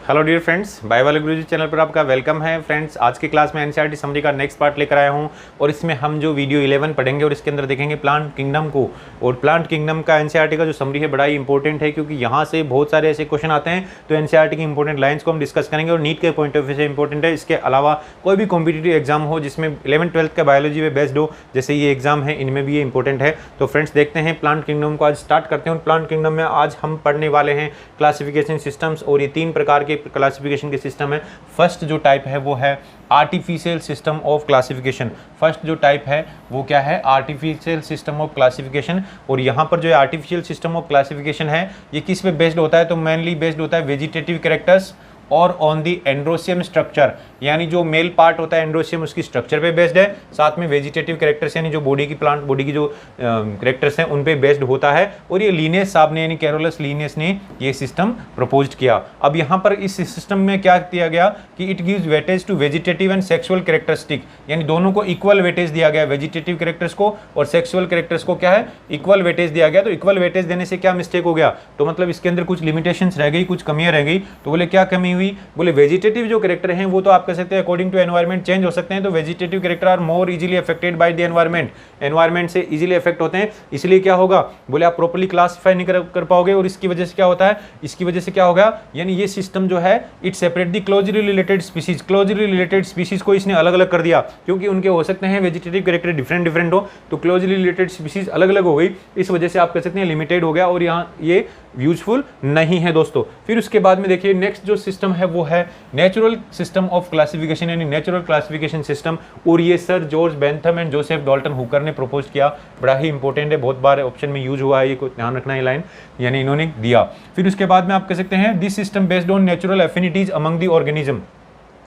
Hello dear friends, bye वाले गुरुजी channel पर आपका वेलकम है। फ्रेंड्स, आज की क्लास में एनसीईआरटी समरी का नेक्स्ट पार्ट लेकर आया हूं और इसमें हम जो वीडियो 11 पढ़ेंगे और इसके अंदर देखेंगे प्लांट किंगडम को। और प्लांट किंगडम का एनसीईआरटी का जो समरी है बड़ा ही इंपॉर्टेंट है, क्योंकि यहाँ से बहुत सारे ऐसे क्वेश्चन आते हैं। तो एनसीईआरटी की इंपॉर्टेंट लाइन्स को हम डिस्कस करेंगे और नीट के पॉइंट ऑफ व्यू से इंपॉर्टेंट है। इसके अलावा कोई भी कॉम्पिटिटिव एग्जाम हो जिसमें 11th-12th का बायोलॉजी में बेस्ड हो, जैसे ये एग्जाम है, इनमें भी ये इंपॉर्टेंट है। तो फ्रेंड्स, देखते हैं प्लांट किंगडम को। आज स्टार्ट करते हैं। प्लांट किंगडम में आज हम पढ़ने वाले हैं क्लासिफिकेशन सिस्टम्स, और ये 3 प्रकार के क्लासिफिकेशन सिस्टम है। फर्स्ट जो टाइप है वो है artificial system of classification. First जो टाइप है वो क्या है? Artificial system of classification. और यहाँ पर जो आर्टिफिशियल सिस्टम ऑफ क्लासिफिकेशन है ये किस पे बेस्ड होता है? तो मेनली बेस्ड होता है वेजिटेटिव कैरेक्टर्स और ऑन दी एंड्रोसियम स्ट्रक्चर, यानी जो मेल पार्ट होता है एंड्रोसियम उसकी स्ट्रक्चर पे बेस्ड है, साथ में वेजिटेटिव कैरेक्टर्स यानी जो बॉडी की प्लांट बॉडी की जो कैरेक्टर्स हैं उन पे बेस्ड होता है। और ये लिनेस साहब ने यानी कैरोलस लिनेस ने ये सिस्टम प्रपोज्ड किया। अब यहाँ पर इस सिस्टम में क्या किया गया कि it gives weightage to vegetative and sexual characteristic, यानी दोनों को इक्वल वेटेज दिया गया। वेजिटेटिव कैरेक्टर्स को और सेक्सुअल कैरेक्टर्स को क्या है? इक्वल वेटेज दिया गया। तो इक्वल वेटेज देने से क्या मिस्टेक हो गया? तो मतलब इसके अंदर कुछ लिमिटेशंस रह गई, कुछ कमियां रह गई। तो बोले क्या कमी हुई? बोले वेजिटेटिव जो कैरेक्टर हैं वो तो आप कह सकते हैं अकॉर्डिंग टू एनवायरनमेंट चेंज हो सकते हैं। तो vegetative character are more easily affected by the environment, environment से इजीली अफेक्ट होते हैं। इसलिए क्या होगा? बोले आप प्रॉपर्ली क्लासिफाई नहीं कर पाओगे, और इसकी वजह से क्या होता है? इसकी वजह से क्या होगा? यानी ये सिस्टम जो है it separate the closely related species. Closely related species को इसने अलग अलग कर दिया, क्योंकि उनके हो सकते हैं वेजिटेटिव कैरेक्टर डिफरेंट हो, तो क्लोजली रिलेटेड स्पीसीज अलग अलग हो गई। इस वजह से आप कह सकते हैं लिमिटेड हो गया और यहाँ ये यूजफुल नहीं है दोस्तों। फिर उसके बाद में देखिए नेक्स्ट जो सिस्टम है वो है नेचुरल सिस्टम ऑफ क्लासिफिकेशन, यानी नेचुरल क्लासिफिकेशन सिस्टम। और ये sir George Bentham and Joseph Dalton Hooker ने प्रपोज किया। बड़ा ही इंपॉर्टेंट है, बहुत बार ऑप्शन में यूज हुआ है, ये को ध्यान रखना है लाइन, यानी इन्होंने दिया। फिर उसके बाद में आप कह सकते हैं this system based on natural affinities among the organism,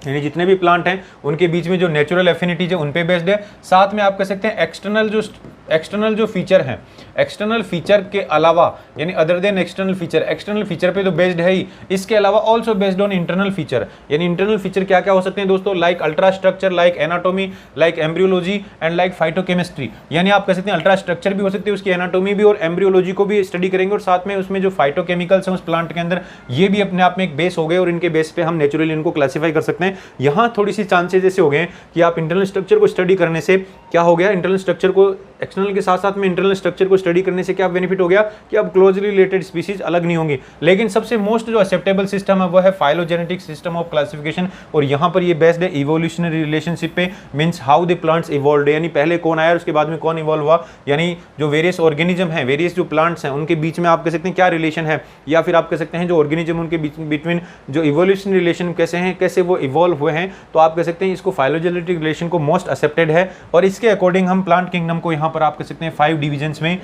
यानी जितने भी प्लांट हैं उनके बीच में जो नेचुरल एफिनिटीज है उन पे बेस्ड है। साथ में आप कह सकते हैं एक्सटर्नल जो फीचर हैं, एक्सटर्नल फीचर के अलावा यानी अदर देन एक्सटर्नल फीचर पे तो बेस्ड है ही, इसके अलावा also based on internal feature. यानी इंटरनल फीचर क्या क्या हो सकते हैं दोस्तों? Like ultra structure, like anatomy, like embryology and like phytochemistry. यानी आप कह सकते हैं अल्ट्रा स्ट्रक्चर भी हो सकती है, उसकी एनाटोमी भी और एम्ब्रियोलॉजी को भी स्टडी करेंगे, और साथ में उसमें जो फाइटोकेमिकल्स हैं उस प्लांट के अंदर ये भी अपने आप में एक बेस हो गए, और इनके बेस पे हम नेचुरली इनको क्लासीफाई कर सकते हैं। यहाँ थोड़ी सी चांसेस ऐसे हो गए कि आप इंटरनल स्ट्रक्चर को स्टडी करने से क्या हो गया? इंटरनल स्ट्रक्चर को एक्सटर्नल के साथ साथ में इंटरनल स्ट्रक्चर को स्टडी करने से क्या बेनिफिट हो गया कि अब क्लोजली रिलेटेड स्पीसीज अलग नहीं होंगी। लेकिन सबसे मोस्ट जो एक्सेप्टेबल सिस्टम है वो है फाइलोजेनेटिक सिस्टम ऑफ क्लासिफिकेशन, और यहाँ पर ये बेस्ड है इवोल्यूशनरी रिलेशनशिप पे, means how the plants evolved, यानी पहले कौन आया और उसके बाद में कौन इवॉल्व हुआ। यानी जो वेरियस ऑर्गेनिज्म है, वेरियस जो प्लांट्स हैं उनके बीच में आप कह सकते हैं क्या रिलेशन है, या फिर आप कह सकते हैं जो ऑर्गेनिज्म उनके बिटवीन जो इवोल्यूशन रिलेशन कैसे हैं, कैसे वो इवॉल्व हुए हैं। तो आप कह सकते हैं इसको फाइलोजेनेटिक रिलेशन को मोस्ट एक्सेप्टेड है, और इसके अकॉर्डिंग हम प्लांट किंगडम को यहाँ पर आप कह सकते हैं 5 डिविजन्स में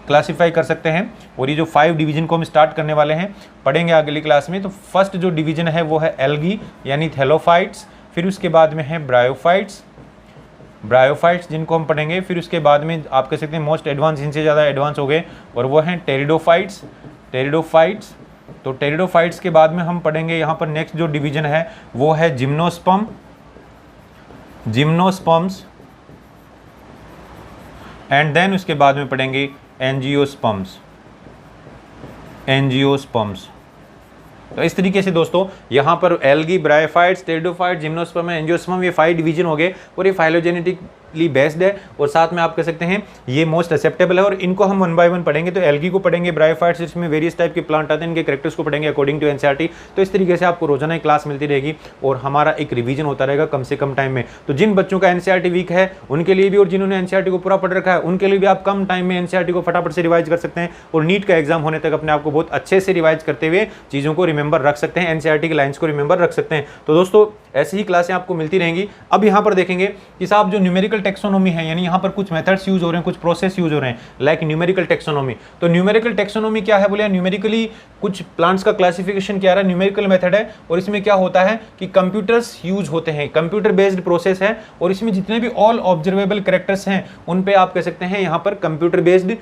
क्लासिफाई कर सकते हैं। और ये जो 5 डिवीजन को हम स्टार्ट करने वाले हैं, पढ़ेंगे अगली क्लास में। तो फर्स्ट जो डिवीजन है वो है एल्गी यानी थैलोफाइट्स। फिर उसके बाद में है ब्रायोफाइट्स जिनको हम पढ़ेंगे। फिर उसके बाद में आप कह सकते हैं मोस्ट एडवांस, इनसे ज़्यादा एडवांस हो गए, और वो हैं टेरिडोफाइट्स। तो टेरिडोफाइट्स के बाद में हम पढ़ेंगे यहाँ पर नेक्स्ट जो डिवीजन है वो है जिम्नोस्पर्म्स, एंड देन उसके बाद में पढ़ेंगे एंजियोस्पर्म्स। तो इस तरीके से दोस्तों यहाँ पर algae, bryophytes, pteridophytes, gymnosperm, angiosperm, ये 5 डिवीजन हो गए, और ये फाइलोजेनेटिकली बेस्ड है, और साथ में आप कह सकते हैं ये मोस्ट एक्सेप्टेबल है। और इनको हम 1 बाय 1 पढ़ेंगे। तो एल्गी को पढ़ेंगे, ब्रायोफाइट्स इसमें वेरियस टाइप के प्लांट आते हैं, इनके कैरेक्टर्स को पढ़ेंगे अकॉर्डिंग टू एनसीईआरटी। तो इस तरीके से आपको रोजाना क्लास मिलती रहेगी और हमारा एक रिवीजन होता रहेगा कम से कम टाइम में। तो जिन बच्चों का एनसीईआरटी वीक है उनके लिए भी, और जिन्होंने एनसीईआरटी को पूरा पढ़ रखा है उनके लिए भी, आप कम टाइम में एनसीईआरटी को फटाफट से रिवाइज कर सकते हैं, और नीट का एग्जाम होने तक अपने आप को बहुत अच्छे से रिवाइज करते हुए चीज़ों को रिमेंबर रख सकते हैं, एनसीईआरटी की लाइंस को रिमेंबर रख सकते हैं। तो दोस्तों ऐसी ही क्लासें आपको मिलती रहेंगी। अब यहाँ पर देखेंगे कि साहब जो न्यूमेरिकल टेक्सोनोमी है, यानी यहाँ पर कुछ मेथड्स यूज हो रहे हैं, कुछ प्रोसेस यूज हो रहे हैं, लाइक न्यूमेरिकल टेक्सोनोमी। तो न्यूमेरिकल टेक्सोनोमी क्या है? बोले न्यूमेरिकली कुछ प्लांट्स का क्लासिफिकेशन क्या है, न्यूमेरिकल मेथड है, और इसमें क्या होता है कि कंप्यूटर्स यूज होते हैं, कंप्यूटर बेस्ड प्रोसेस है, और इसमें जितने भी ऑल ऑब्जर्वेबल कैरेक्टर्स हैं उन पे आप कह सकते हैं यहाँ पर कंप्यूटर बेस्ड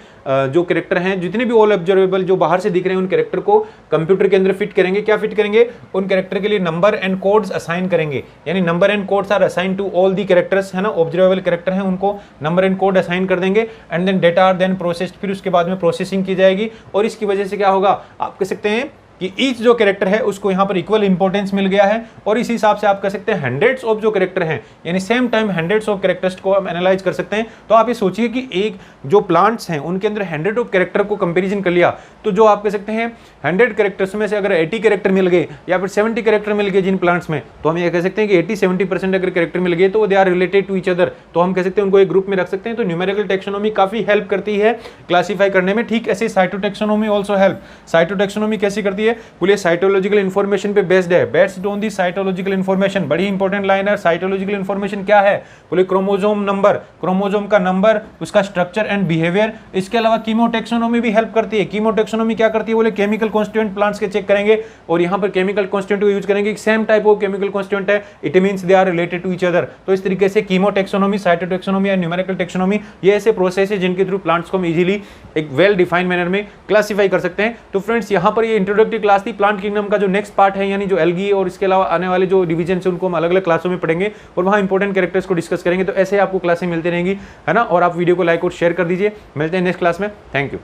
जो कैरेक्टर हैं, जितने भी ऑल ऑब्जर्वेबल जो बाहर से दिख रहे हैं उन कैरेक्टर को कंप्यूटर के अंदर फिट करेंगे। क्या फिट करेंगे? उन कैरेक्टर के लिए नंबर एंड कोड्स असाइन करेंगे, यानी number and codes are assign to all the characters, है ना, ऑब्जर्वेबल कैरेक्टर हैं उनको नंबर एंड कोड असाइन कर देंगे, and then data are then processed, फिर उसके बाद में प्रोसेसिंग की जाएगी। और इसकी वजह से क्या होगा? आप कह सकते हैं कि ईच जो कैरेक्टर है उसको यहाँ पर इक्वल इंपॉर्टेंस मिल गया है, और इस हिसाब से आप कह सकते हैं हंड्रेड्स ऑफ जो कैरेक्टर हैं, यानी same time hundreds of characters को हम एनालाइज कर सकते हैं। तो आप ये सोचिए कि एक जो प्लांट्स हैं उनके अंदर 100 ऑफ कैरेक्टर को कंपेरिजन कर लिया, तो जो आप कह सकते हैं 100 कैरेक्टर्स में से अगर 80 कैरेक्टर मिल गए या फिर 70 कैरेक्टर मिल गए जिन प्लांट्स में, तो हम ये कह सकते हैं कि 80-70% अगर कैरेक्टर मिल गए तो they are related to each other, तो हम कह सकते हैं उनको एक ग्रुप में रख सकते हैं। तो न्यूमेरिकल टेक्सोनोमी काफी हेल्प करती है क्लासिफाई करने में। ठीक ऐसे साइटोटेक्सोनोमी आल्सो हेल्प। साइटोटेक्सोनोमी कैसी करती है? बोलिए साइटोलॉजिकल इन्फॉर्मेशन पे बेस्ड है, based on the cytological information. बड़ी इंपॉर्टेंट लाइन है। साइटोलॉजिकल इन्फॉर्मेशन क्या है? बोले क्रोमोजोम नंबर, क्रोमोजोम का नंबर, उसका स्ट्रक्चर एंड बिहेवियर। इसके अलावा कीमोटेक्सोनोमी भी हेल्प करती है। कीमोटेक्सोनोमी क्या करती है? बोले केमिकल कॉन्स्टिट्यूएंट प्लांट्स के चेक करेंगे, और यहाँ पर केमिकल कॉन्स्टिट्यूएंट को यूज करेंगे, same type of chemical constituent है, it means they are related to each other. तो इस तरीके से कीमोटेक्सोनोमी, साइटोटेक्सोनोमी या न्यूमेरिकल टेक्सोनोमी, ये ऐसे प्रोसेस है जिनके थ्रू प्लांट्स को हम इजीली एक वेल डिफाइंड मैनर में क्लासिफाई कर सकते हैं। तो फ्रेंड्स, यहाँ पर ये इंट्रोडक्टरी क्लास थी। प्लांट किंगडम का जो नेक्स्ट पार्ट है, यानी जो एल्गी और इसके अलावा आने वाले जो डिवीजन है, उनको हम अलग अलग क्लासों में पढ़ेंगे और वहाँ इंपॉर्टेंट कैरेक्टर्स को डिस्कस करेंगे। तो ऐसे आपको क्लासें मिलती रहेंगी, है ना। और आप वीडियो को लाइक और शेयर कर दीजिए। मिलते हैं नेक्स्ट क्लास में। Thank you.